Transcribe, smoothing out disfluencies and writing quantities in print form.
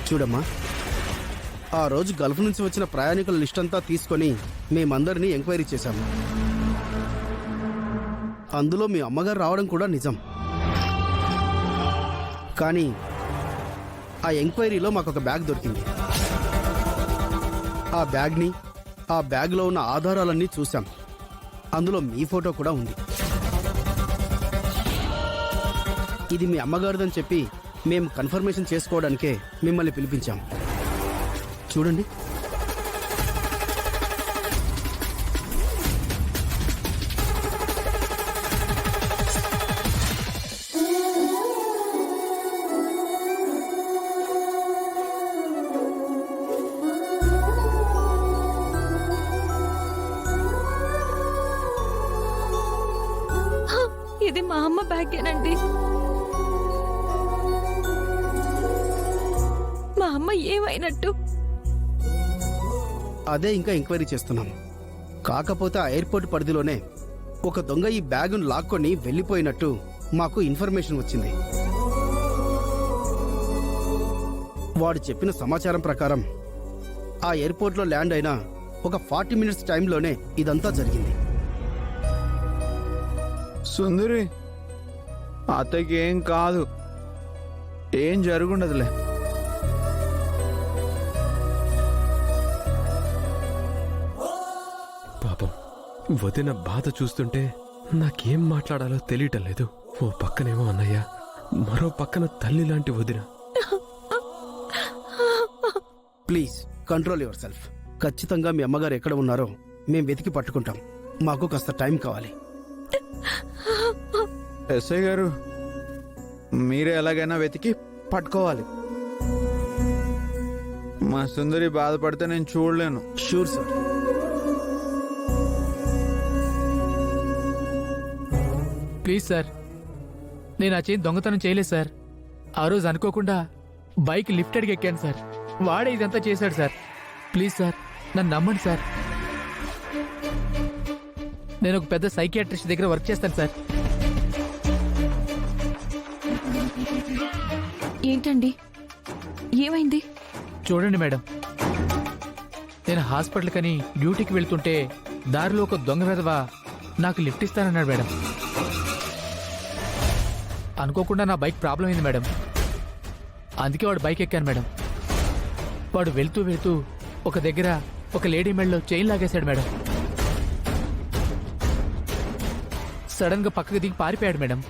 చూడమ్మా, ఆ రోజు గల్ఫ్ నుంచి వచ్చిన ప్రయాణికుల లిస్ట్ అంతా తీసుకొని మేమందరినీ ఎంక్వైరీ చేశాము. అందులో మీ అమ్మగారు రావడం కూడా నిజం. కానీ ఆ ఎంక్వైరీలో మాకు ఒక బ్యాగ్ దొరికింది. ఆ బ్యాగ్ని, ఆ బ్యాగ్లో ఉన్న ఆధారాలన్నీ చూసాం. అందులో మీ ఫోటో కూడా ఉంది. ఇది మీ అమ్మగారిదని చెప్పి మేము కన్ఫర్మేషన్ చేసుకోవడానికే మిమ్మల్ని పిలిపించాం. చూడండి. ఇది మా అమ్మ బ్యాగేనండి. మా అమ్మ ఏమైనట్టు? అదే ఇంకా ఎంక్వైరీ చేస్తున్నాం. కాకపోతే ఆ ఎయిర్పోర్ట్ పరిధిలోనే ఒక దొంగ ఈ బ్యాగును లాక్కొని వెళ్ళిపోయినట్టు మాకు ఇన్ఫర్మేషన్ వచ్చింది. వాడు చెప్పిన సమాచారం ప్రకారం ఆ ఎయిర్పోర్ట్లో ల్యాండ్ అయిన ఒక 40 మినిట్స్ టైంలోనే ఇదంతా జరిగింది. సుందరి, అతకి ఏం కాదు, ఏం జరుగుండదులే. పాపం వదిన బాధ చూస్తుంటే నాకేం మాట్లాడాలో తెలియటం లేదు. ఓ పక్కనేమో అన్నయ్య, మరో పక్కన తల్లి లాంటి వదిన. Please control your self. ఖచ్చితంగా మీ అమ్మగారు ఎక్కడ ఉన్నారో మేం వెతికి పట్టుకుంటాం. మాకు కాస్త టైం కావాలి. ఎస్ఐ గారు, మీరే ఎలాగైనా వెతికి పట్టుకోవాలి. మా సుందరి బాధపడితే నేను చూడలేను. Sure sir. ప్లీజ్ సార్, నేను ఆ చేయి దొంగతనం చేయలేదు సార్. ఆ రోజు అనుకోకుండా బైక్ లిఫ్ట్ అడిగి ఎక్కాను సార్. వాడే ఇదంతా చేశాడు సార్. ప్లీజ్ సార్, నన్ను నమ్మండి సార్. నేను ఒక పెద్ద సైకియాట్రిస్ట్ దగ్గర వర్క్ చేస్తాను సార్. ఏంటండి, ఏమైంది? చూడండి మేడం, నేను హాస్పిటల్ కని డ్యూటీకి వెళ్తుంటే దారిలో ఒక దొంగ వెధవ నాకు లిఫ్ట్ ఇస్తానన్నాడు మేడం. అనుకోకుండా నా బైక్ ప్రాబ్లం అయింది మేడం. అందుకే వాడు బైక్ ఎక్కాను మేడం. వాడు వెళ్తూ వెళ్తూ ఒక దగ్గర ఒక లేడీ మెడలో చైన్ లాగేశాడు మేడం. సడన్ గా పక్కకు దిగి పారిపోయాడు మేడం.